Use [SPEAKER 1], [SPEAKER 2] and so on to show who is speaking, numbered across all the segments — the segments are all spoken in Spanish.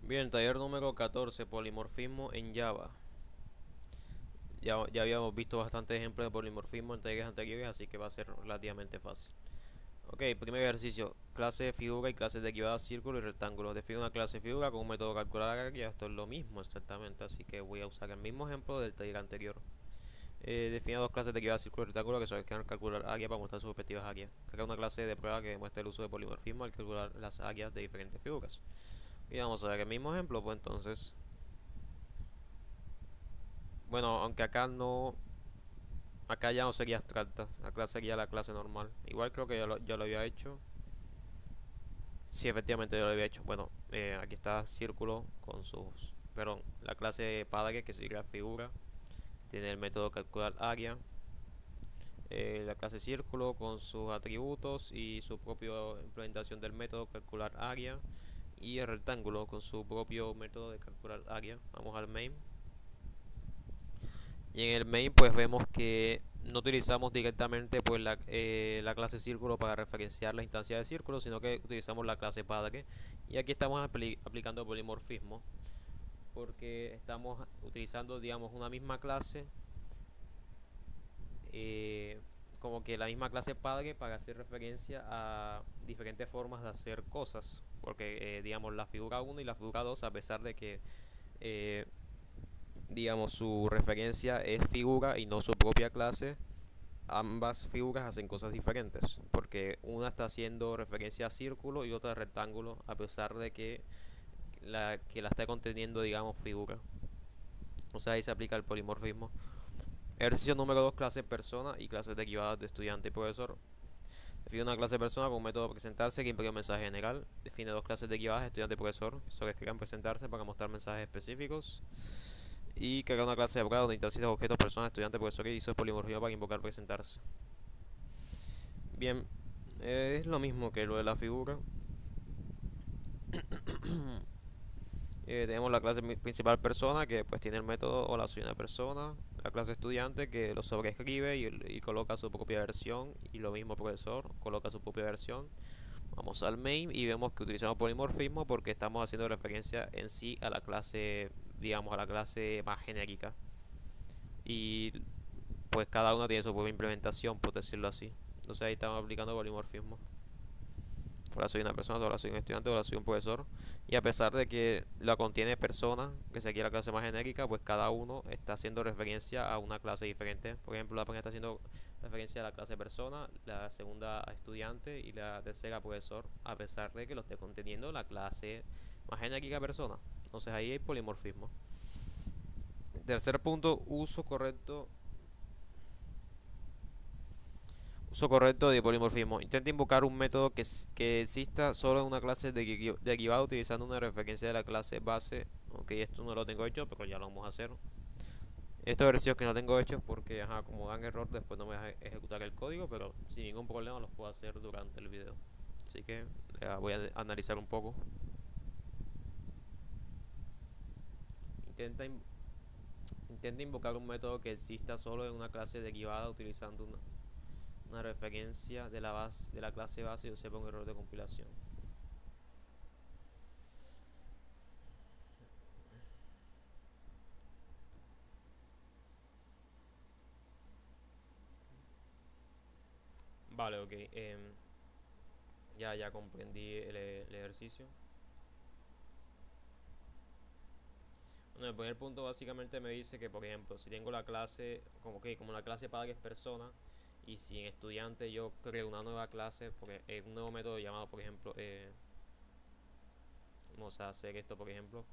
[SPEAKER 1] Bien, taller número 14, polimorfismo en Java. Ya habíamos visto bastantes ejemplos de polimorfismo en talleres anteriores, así que va a ser relativamente fácil. Ok, primer ejercicio, clase de figura y clases derivadas círculo y rectángulo. Define una clase de figura con un método calcular área. Esto es lo mismo exactamente, así que voy a usar el mismo ejemplo del taller anterior. Define dos clases derivadas círculo y rectángulo que se requieren calcular área para mostrar sus respectivas áreas. Crea una clase de prueba que demuestre el uso de polimorfismo al calcular las áreas de diferentes figuras. Y vamos a ver el mismo ejemplo, pues entonces. Bueno, aunque acá no. Acá ya no sería abstracta. Acá sería la clase normal. Igual creo que ya lo había hecho. Sí, efectivamente ya lo había hecho. Bueno, aquí está círculo con sus. Perdón, la clase padre que sería figura. Tiene el método calcular área. La clase círculo con sus atributos y su propia implementación del método calcular área. Y el rectángulo con su propio método de calcular área. Vamos al main. Y en el main pues vemos que no utilizamos directamente pues la clase círculo para referenciar la instancia de círculo, sino que utilizamos la clase padre. Y aquí estamos aplicando polimorfismo porque estamos utilizando, digamos, una misma clase, eh, como que la misma clase padre para hacer referencia a diferentes formas de hacer cosas. Porque, digamos, la figura uno y la figura 2 a pesar de que eh, digamos, su referencia es figura y no su propia clase, ambas figuras hacen cosas diferentes, porque una está haciendo referencia a círculo y otra a rectángulo, a pesar de que la está conteniendo, digamos, figura. O sea, ahí se aplica el polimorfismo. Ejercicio número 2, clase persona y clases derivadas de estudiante y profesor. Define una clase persona con un método de presentarse que implica un mensaje general. Define dos clases derivadas, estudiante y profesor, sobre que quieran presentarse para mostrar mensajes específicos. Y crea una clase de prueba donde intercita objetos, personas, estudiante, profesor y hizo polimorfismo para invocar presentarse. Bien, es lo mismo que lo de la figura. Tenemos la clase principal persona que pues tiene el método o la suya de persona. La clase estudiante que lo sobreescribe y coloca su propia versión. Y lo mismo profesor, coloca su propia versión. Vamos al main y vemos que utilizamos polimorfismo porque estamos haciendo referencia en sí a la clase, digamos, a la clase más genérica. Y pues cada una tiene su propia implementación, por decirlo así. Entonces ahí estamos aplicando polimorfismo. Ahora soy una persona, ahora soy un estudiante, ahora soy un profesor. Y a pesar de que la contiene persona, que sería la clase más genérica, pues cada uno está haciendo referencia a una clase diferente. Por ejemplo, la primera está haciendo referencia a la clase persona, la segunda a estudiante y la tercera a profesor, a pesar de que lo esté conteniendo la clase más genérica persona. Entonces ahí hay polimorfismo. Tercer punto, uso correcto de polimorfismo. Intenta invocar un método que exista solo en una clase derivada utilizando una referencia de la clase base. Ok, esto no lo tengo hecho, pero ya lo vamos a hacer. Estos ejercicios que no tengo hechos porque, ajá, como dan error, después no me deja ejecutar el código, pero sin ningún problema los puedo hacer durante el video. Así que voy a analizar un poco. Intenta, intenta invocar un método que exista solo en una clase derivada utilizando una referencia de la clase base y observa un error de compilación. Vale, ok. Ya comprendí el ejercicio. Bueno, el primer punto básicamente me dice que, por ejemplo, si tengo la clase, como la clase padre es persona, y si en estudiante yo creo una nueva clase, porque un nuevo método llamado, por ejemplo, vamos a hacer esto, por ejemplo,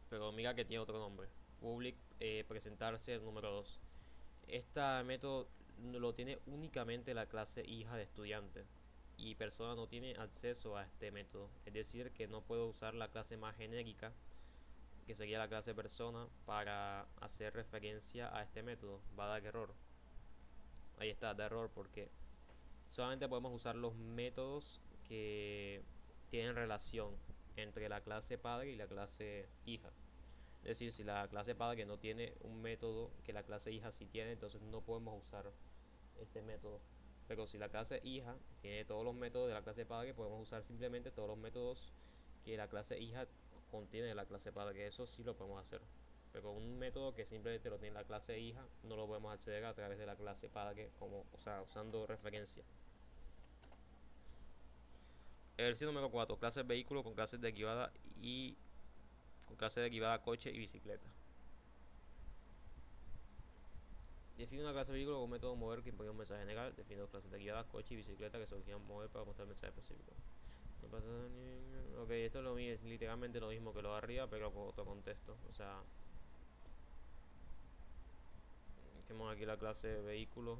[SPEAKER 1] pero mira que tiene otro nombre, public presentarse número 2. Este método lo tiene únicamente la clase hija de estudiante y persona no tiene acceso a este método, es decir que no puedo usar la clase más genérica que sería la clase persona para hacer referencia a este método. Va a dar error. Ahí está, da error porque solamente podemos usar los métodos que tienen relación entre la clase padre y la clase hija. Es decir, si la clase padre no tiene un método que la clase hija sí tiene, entonces no podemos usar ese método. Pero si la clase hija tiene todos los métodos de la clase padre, podemos usar simplemente todos los métodos que la clase hija contiene de la clase padre. Eso sí lo podemos hacer. Pero un método que simplemente lo tiene la clase hija, no lo podemos acceder a través de la clase padre, como, o sea, usando referencia. Ejercicio número 4. Clases vehículo con clases derivada y con clases derivada coche y bicicleta. Define una clase de vehículo con un método mover que imponga un mensaje general. Define dos clases derivadas, coche y bicicleta, que se originan mover para mostrar el mensaje específico. No pasa ni... Ok, esto es, es literalmente lo mismo que lo de arriba, pero con otro contexto. O sea, tenemos aquí la clase de vehículo,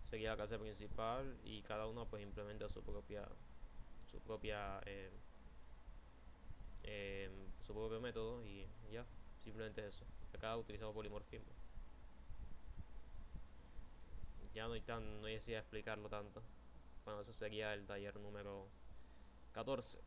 [SPEAKER 1] sería la clase principal y cada uno pues implementa su propio método y ya, simplemente eso. Acá utilizamos polimorfismo. Ya no hay necesidad de explicarlo tanto. Bueno, eso sería el taller número 14.